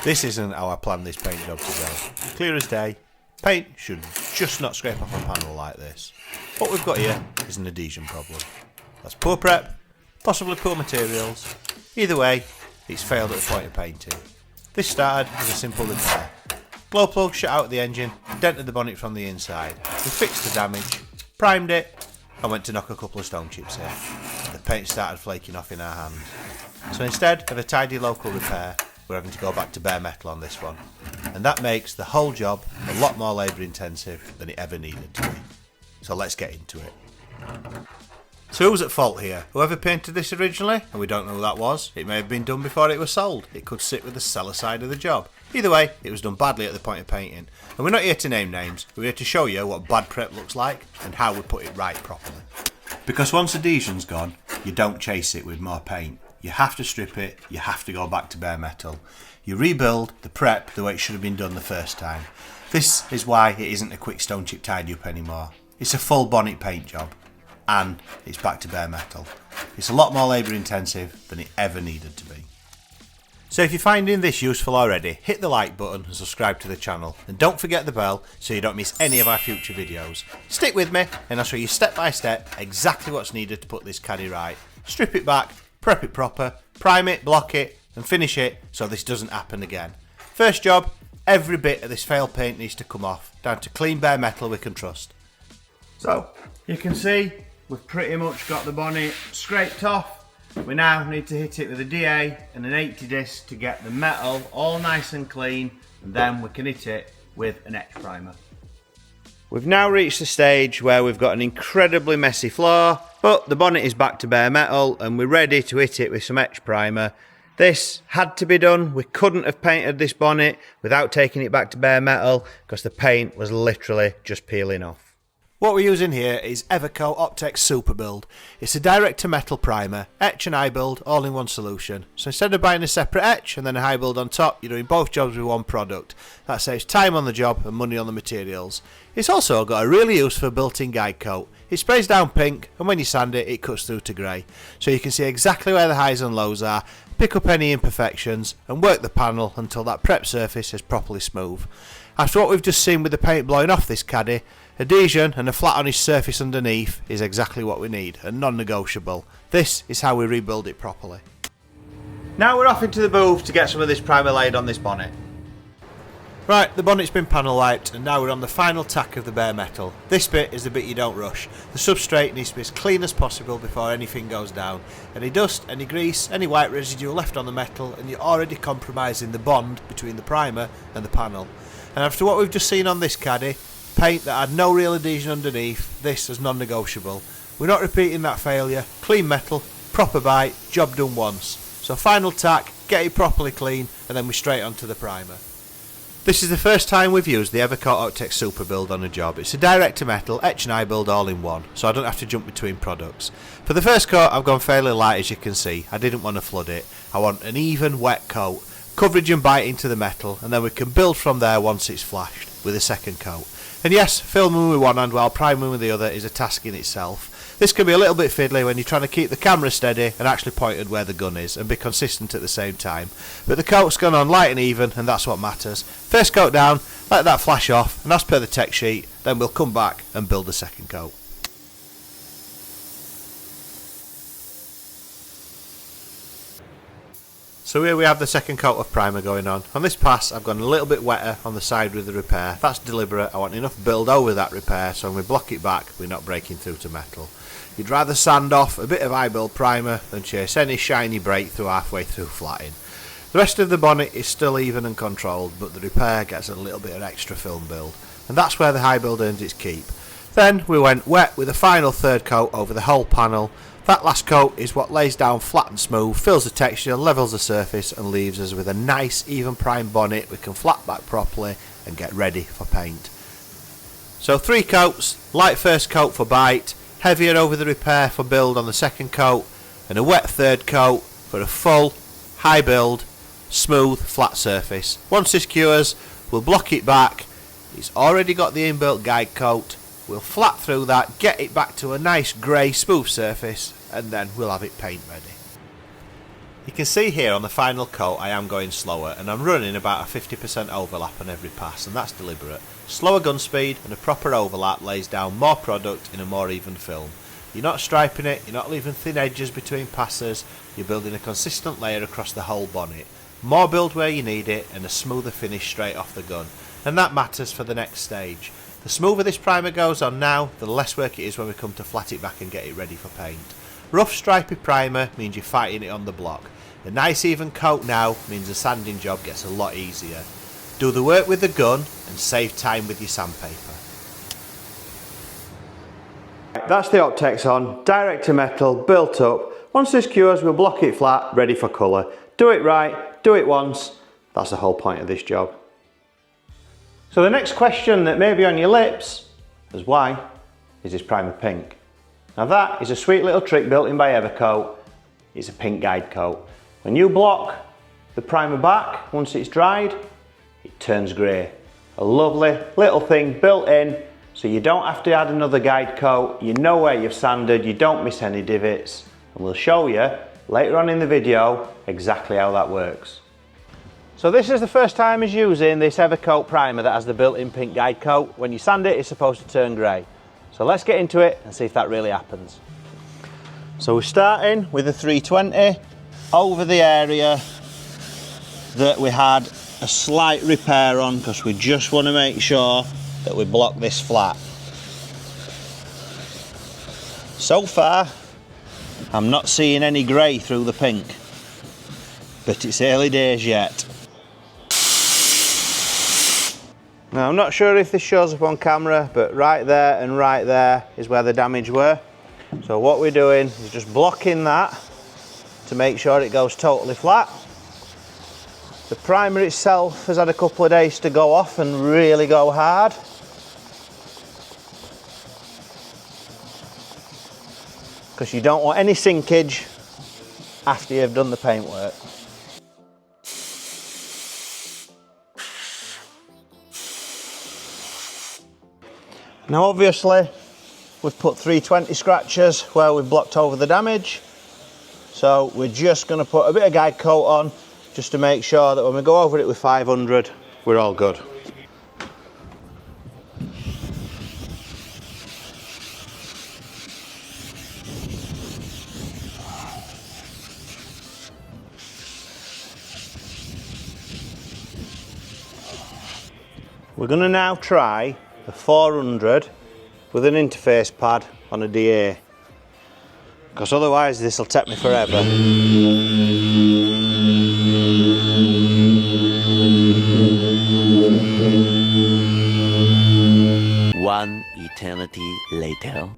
This isn't how I planned this paint job to go. Clear as day, paint should just not scrape off a panel like this. What we've got here is an adhesion problem. That's poor prep, possibly poor materials. Either way, it's failed at the point of painting. This started as a simple repair. Glow plug shut out the engine, dented the bonnet from the inside. We fixed the damage, primed it, and went to knock a couple of stone chips here. The paint started flaking off in our hands. So instead of a tidy local repair, we're having to go back to bare metal on this one. And that makes the whole job a lot more labour intensive than it ever needed to be. So let's get into it. So who's at fault here? Whoever painted this originally? And we don't know who that was. It may have been done before it was sold. It could sit with the seller side of the job. Either way, it was done badly at the point of painting. And we're not here to name names. We're here to show you what bad prep looks like and how we put it right properly. Because once adhesion's gone, you don't chase it with more paint. You have to strip it, you have to go back to bare metal. You rebuild the prep the way it should have been done the first time. This is why it isn't a quick stone chip tidy up anymore. It's a full bonnet paint job. And it's back to bare metal. It's a lot more labour intensive than it ever needed to be. So if you're finding this useful already, hit the like button and subscribe to the channel, and don't forget the bell so you don't miss any of our future videos. Stick with me and I'll show you step by step exactly what's needed to put this caddy right. Strip it back, prep it proper, prime it, block it and finish it so this doesn't happen again. First job, every bit of this failed paint needs to come off, down to clean bare metal we can trust. So you can see we've pretty much got the bonnet scraped off. We now need to hit it with a DA and an 80 disc to get the metal all nice and clean, and then we can hit it with an etch primer. We've now reached the stage where we've got an incredibly messy floor, but the bonnet is back to bare metal and we're ready to hit it with some etch primer. This had to be done. We couldn't have painted this bonnet without taking it back to bare metal because the paint was literally just peeling off. What we're using here is Evercoat Optex Super Build. It's a direct to metal primer, etch and high build all in one solution. So instead of buying a separate etch and then a high build on top, you're doing both jobs with one product. That saves time on the job and money on the materials. It's also got a really useful built-in guide coat. It sprays down pink and when you sand it, it cuts through to grey. So you can see exactly where the highs and lows are, pick up any imperfections and work the panel until that prep surface is properly smooth. After what we've just seen with the paint blowing off this caddy, adhesion and a flat on his surface underneath is exactly what we need and non-negotiable. This is how we rebuild it properly. Now we're off into the booth to get some of this primer laid on this bonnet. Right, the bonnet's been panel wiped and now we're on the final tack of the bare metal. This bit is the bit you don't rush. The substrate needs to be as clean as possible before anything goes down. Any dust, any grease, any white residue left on the metal and you're already compromising the bond between the primer and the panel. And after what we've just seen on this caddy, paint that had no real adhesion underneath, this is non-negotiable. We're not repeating that failure. Clean metal, proper bite, job done once. So final tack, get it properly clean and then we're straight onto the primer. This is the first time we've used the Evercoat Optex Super Build on a job. It's a direct to metal, etch and high build all in one, so I don't have to jump between products. For the first coat I've gone fairly light as you can see. I didn't want to flood it. I want an even wet coat. Coverage and bite into the metal and then we can build from there once it's flashed with a second coat. And yes, filming with one hand while priming with the other is a task in itself. This can be a little bit fiddly when you're trying to keep the camera steady and actually pointed where the gun is and be consistent at the same time. But the coat's gone on light and even and that's what matters. First coat down, let that flash off and as per the tech sheet, then we'll come back and build the second coat. So here we have the second coat of primer going on. On this pass I've gone a little bit wetter on the side with the repair. That's deliberate. I want enough build over that repair so when we block it back we're not breaking through to metal. You'd rather sand off a bit of high build primer than chase any shiny breakthrough halfway through flatting. The rest of the bonnet is still even and controlled but the repair gets a little bit of extra film build and that's where the high build earns its keep. Then we went wet with a final third coat over the whole panel. That last coat is what lays down flat and smooth, fills the texture, levels the surface and leaves us with a nice even prime bonnet we can flat back properly and get ready for paint. So 3 coats, light first coat for bite, heavier over the repair for build on the second coat and a wet third coat for a full, high build, smooth, flat surface. Once this cures, we'll block it back. It's already got the inbuilt guide coat. We'll flat through that, get it back to a nice grey smooth surface and then we'll have it paint ready. You can see here on the final coat I am going slower, and I'm running about a 50% overlap on every pass, and that's deliberate. Slower gun speed and a proper overlap lays down more product in a more even film. You're not striping it, you're not leaving thin edges between passes, you're building a consistent layer across the whole bonnet. More build where you need it and a smoother finish straight off the gun, and that matters for the next stage. The smoother this primer goes on now, the less work it is when we come to flat it back and get it ready for paint. Rough stripy primer means you're fighting it on the block. A nice even coat now means the sanding job gets a lot easier. Do the work with the gun and save time with your sandpaper. That's the Optex on, direct to metal, built up. Once this cures, we'll block it flat, ready for colour. Do it right, do it once. That's the whole point of this job. So the next question that may be on your lips is why is this primer pink? Now that is a sweet little trick built in by Evercoat. It's a pink guide coat. When you block the primer back, once it's dried, it turns grey. A lovely little thing built in, so you don't have to add another guide coat, you know where you've sanded, you don't miss any divots, and we'll show you later on in the video exactly how that works. So this is the first time he's using this Evercoat primer that has the built-in pink guide coat. When you sand it, it's supposed to turn grey. So let's get into it and see if that really happens. So we're starting with a 320 over the area that we had a slight repair on, because we just want to make sure that we block this flat. So far, I'm not seeing any grey through the pink, but it's early days yet. Now I'm not sure if this shows up on camera, but right there and right there is where the damage were. So what we're doing is just blocking that to make sure it goes totally flat. The primer itself has had a couple of days to go off and really go hard. Because you don't want any sinkage after you've done the paintwork. Now obviously we've put 320 scratches where we've blocked over the damage, so we're just going to put a bit of guide coat on just to make sure that when we go over it with 500 we're all good. We're going to now try the 400 with an interface pad on a DA, because otherwise this will take me forever. One eternity later.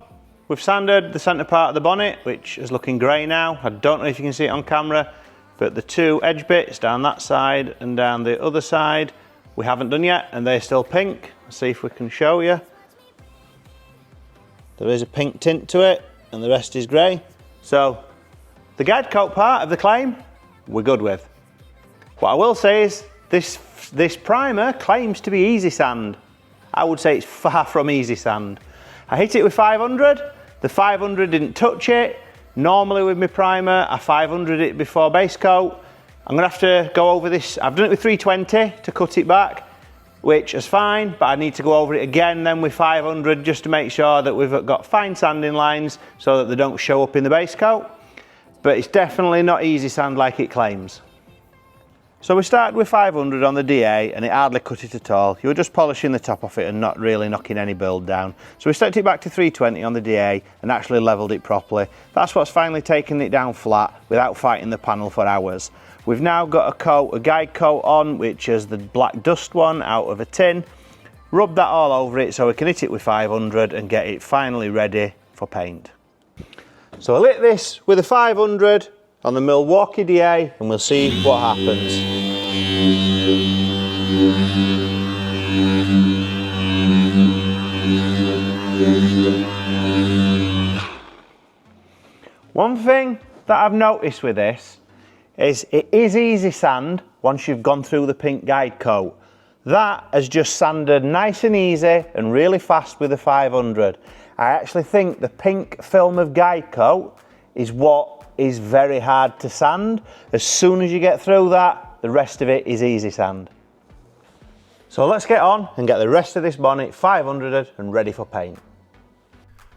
We've sanded the centre part of the bonnet, which is looking grey now. I don't know if you can see it on camera, but the two edge bits down that side and down the other side we haven't done yet, and they're still pink. Let's see if we can show you. There is a pink tint to it and the rest is grey. So the guide coat part of the claim we're good with. What I will say is this primer claims to be easy sand. I would say it's far from easy sand. I hit it with 500, the 500 didn't touch it. Normally with my primer I 500 it before base coat. I'm going to have to go over this. I've done it with 320 to cut it back, which is fine, but I need to go over it again then with 500 just to make sure that we've got fine sanding lines so that they don't show up in the base coat. But it's definitely not easy sand like it claims. So we started with 500 on the DA and it hardly cut it at all. You were just polishing the top off it and not really knocking any build down. So we stepped it back to 320 on the DA and actually levelled it properly. That's what's finally taken it down flat without fighting the panel for hours. We've now got a guide coat on, which is the black dust one out of a tin. Rub that all over it so we can hit it with 500 and get it finally ready for paint. So I'll hit this with a 500 on the Milwaukee DA and we'll see what happens. One thing that I've noticed with this is it is easy sand once you've gone through the pink guide coat. That has just sanded nice and easy and really fast with the 500. I actually think the pink film of guide coat is what is very hard to sand. As soon as you get through that, the rest of it is easy sand. So let's get on and get the rest of this bonnet 500'd and ready for paint.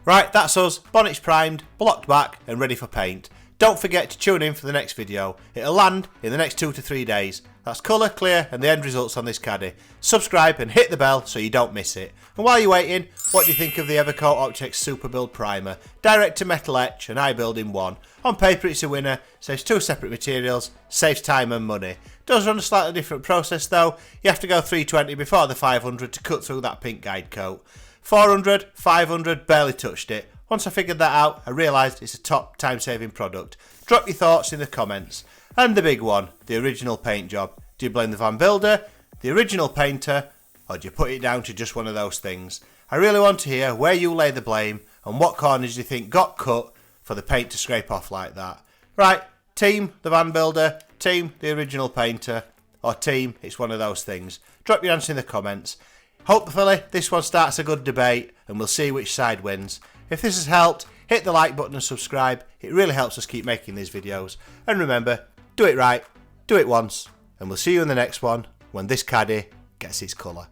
Right, that's us. Bonnet's primed, blocked back and ready for paint. Don't forget to tune in for the next video. It'll land in the next 2 to 3 days. That's colour, clear and the end results on this Caddy. Subscribe and hit the bell so you don't miss it. And while you're waiting, what do you think of the Evercoat Optex Super Build primer? Direct to metal etch and I build in one. On paper it's a winner, saves 2 separate materials, saves time and money. Does run a slightly different process though. You have to go 320 before the 500 to cut through that pink guide coat. 400, 500, barely touched it. Once I figured that out, I realised it's a top time-saving product. Drop your thoughts in the comments. And the big one, the original paint job. Do you blame the van builder, the original painter, or do you put it down to just one of those things? I really want to hear where you lay the blame and what corners you think got cut for the paint to scrape off like that. Right, team the van builder, team the original painter, or team it's one of those things. Drop your answer in the comments. Hopefully this one starts a good debate and we'll see which side wins. If this has helped, hit the like button and subscribe. It really helps us keep making these videos. And remember, do it right, do it once, and we'll see you in the next one when this Caddy gets its colour.